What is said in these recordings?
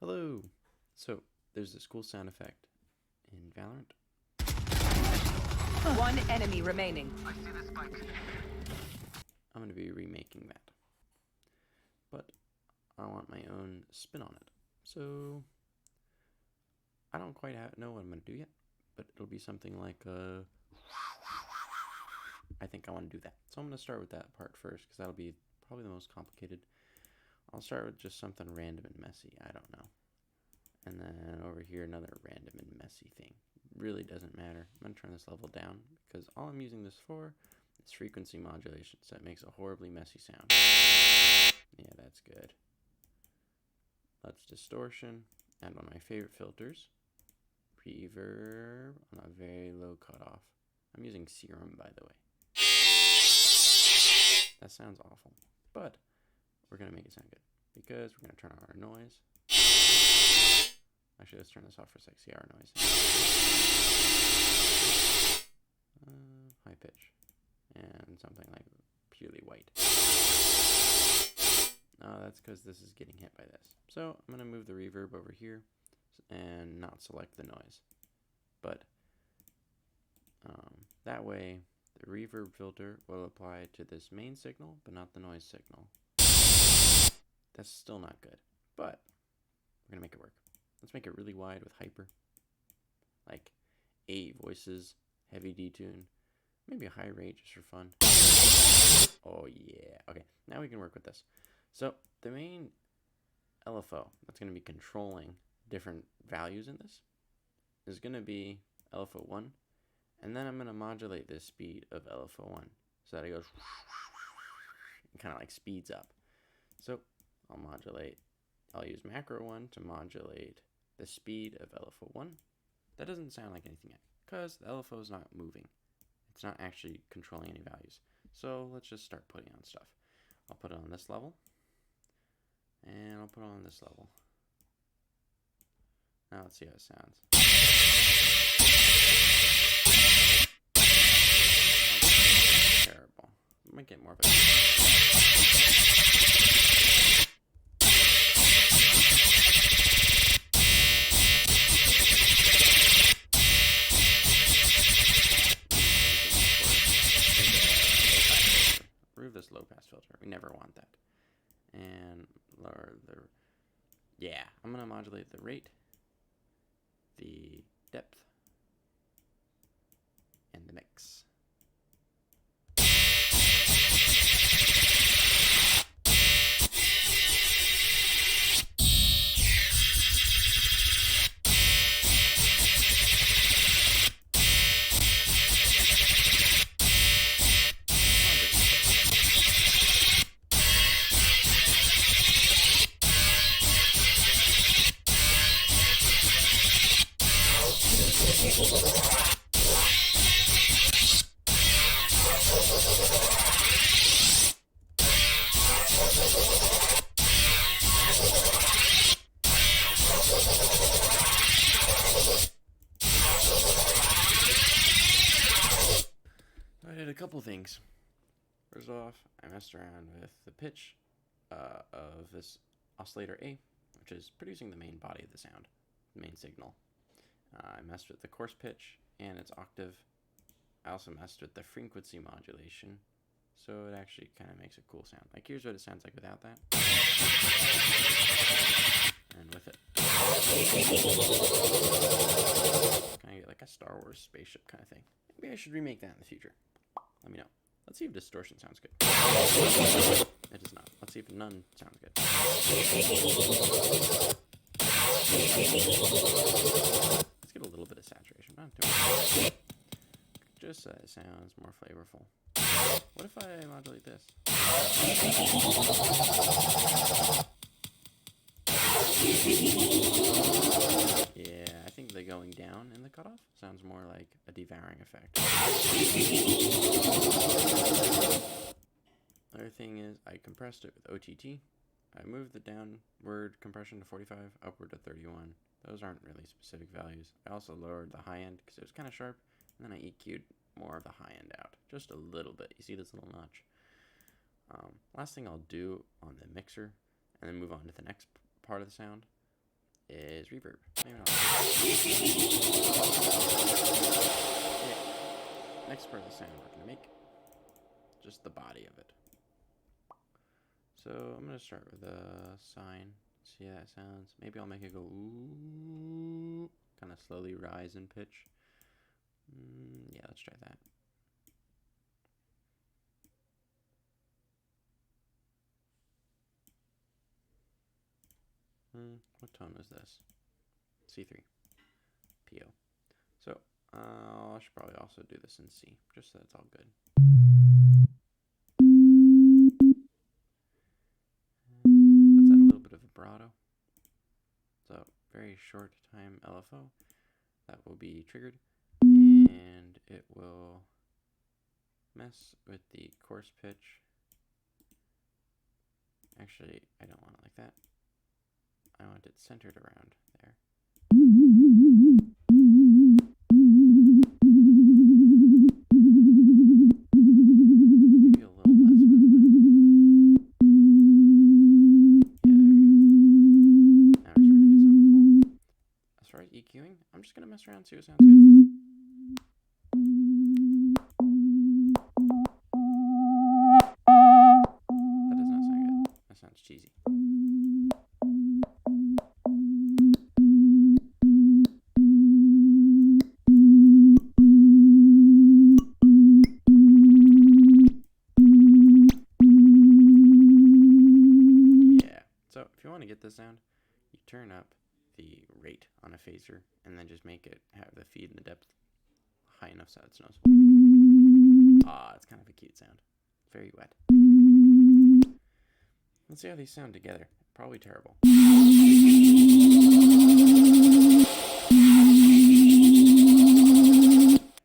Hello. So there's this cool sound effect in Valorant. One enemy remaining. I'm going to be remaking that, but I want my own spin on it. So I don't quite know what I'm going to do yet, but it'll be something like I think I want to do that. So I'm going to start with that part first because that'll be probably the most complicated. I'll start with just something random and messy. I don't know. And then over here, another random and messy thing. Really doesn't matter. I'm going to turn this level down because all I'm using this for is frequency modulation. So it makes a horribly messy sound. Yeah, that's good. Let's distortion. Add one of my favorite filters. Reverb on a very low cutoff. I'm using Serum, by the way. That sounds awful, but we're going to make it sound good because we're going to turn on our noise. Actually, let's turn this off for a sec. See our noise. High pitch. And something like purely white. That's because this is getting hit by this. So I'm going to move the reverb over here and not select the noise. But that way, the reverb filter will apply to this main signal, but not the noise signal. That's still not good, but we're going to make it work. Let's make it really wide with hyper. Like 8 voices, heavy detune, maybe a high rate just for fun. Oh yeah. Okay, now we can work with this. So the main LFO that's going to be controlling different values in this is going to be LFO1, and then I'm going to modulate the speed of LFO1 so that it goes and kind of like speeds up. So I'll use macro 1 to modulate the speed of LFO1. That doesn't sound like anything yet because the LFO is not moving. It's not actually controlling any values. So let's just start putting on stuff. I'll put it on this level, and I'll put it on this level. Now let's see how it sounds. Terrible. I might get more of it. Remove this low pass filter. We never want that. And lower the... Yeah, I'm going to modulate the rate, the depth, and the mix. I did a couple things. First off, I messed around with the pitch of this oscillator A, which is producing the main body of the sound, the main signal. I messed with the coarse pitch and its octave. I also messed with the frequency modulation, so it actually kind of makes a cool sound. Like here's what it sounds like without that, and with it. Kind of get like a Star Wars spaceship kind of thing. Maybe I should remake that in the future. Let me know. Let's see if distortion sounds good. It does not. Let's see if none sounds good. Let's get a little bit of saturation. Not too much. Just so it sounds more flavorful. What if I modulate this? Yeah, I think the going down in the cutoff sounds more like a devouring effect. Other thing is I compressed it with OTT. I moved the downward compression to 45, upward to 31. Those aren't really specific values. I also lowered the high end because it was kind of sharp, and then I EQ'd more of the high end out, just a little bit. You see this little notch? Last thing I'll do on the mixer, and then move on to the next part of the sound, is reverb. Maybe not. Okay. Next part of the sound we're going to make just the body of it. So I'm going to start with a sine. See how that sounds. Maybe I'll make it go ooh, kind of slowly rise in pitch. Yeah, let's try that. What tone was this? C3. PO. So I should probably also do this in C, just so it's all good. Let's add a little bit of vibrato. So very short time LFO. That will be triggered, and it will mess with the coarse pitch. Actually, I don't want it like that. I want it centered around there. Maybe a little less movement. Yeah, there we go. Now we're starting to get something cool. As far as EQing, I'm just going to mess around and see what sounds good. That does not sound good. That sounds cheesy. Get this sound, you turn up the rate on a phaser and then just make it have the feed and the depth high enough so it's noticeable. It's kind of a cute sound. Very wet. Let's see how these sound together. Probably terrible.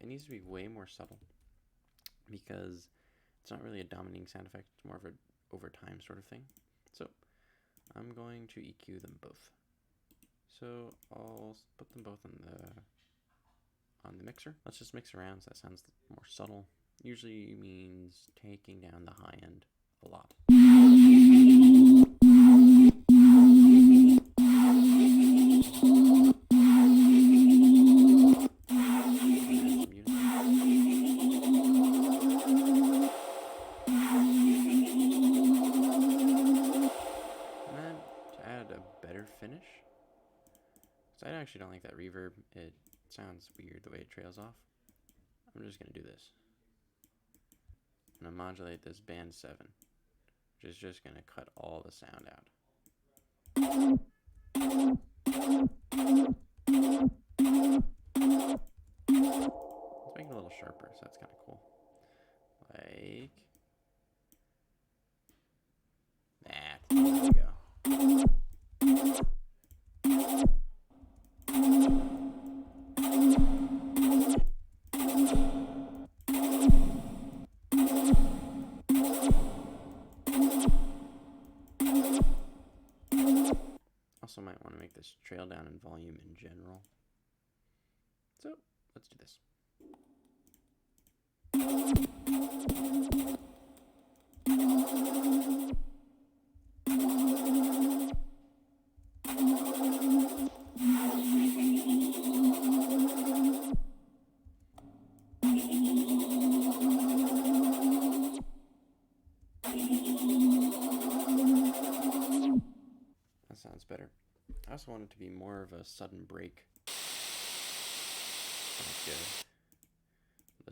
It needs to be way more subtle because it's not really a dominating sound effect. It's more of a over time sort of thing. So I'm going to EQ them both. So I'll put them both on the mixer. Let's just mix around so that sounds more subtle. Usually means taking down the high end a lot. Finish. So I actually don't like that reverb. It sounds weird the way it trails off. I'm just going to do this. I'm going to modulate this band 7, which is just going to cut all the sound out. Let's make it a little sharper, so that's kind of cool. Like that. There we go. Also might want to make this trail down in volume in general. So let's do this. Sounds better. I also want it to be more of a sudden break. Sounds good.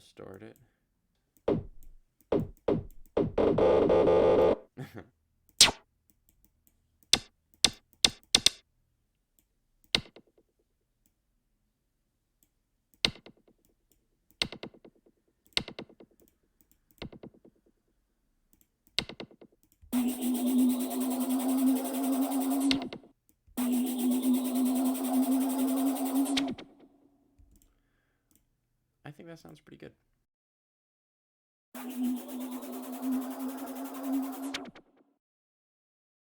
Distort it. I think that sounds pretty good.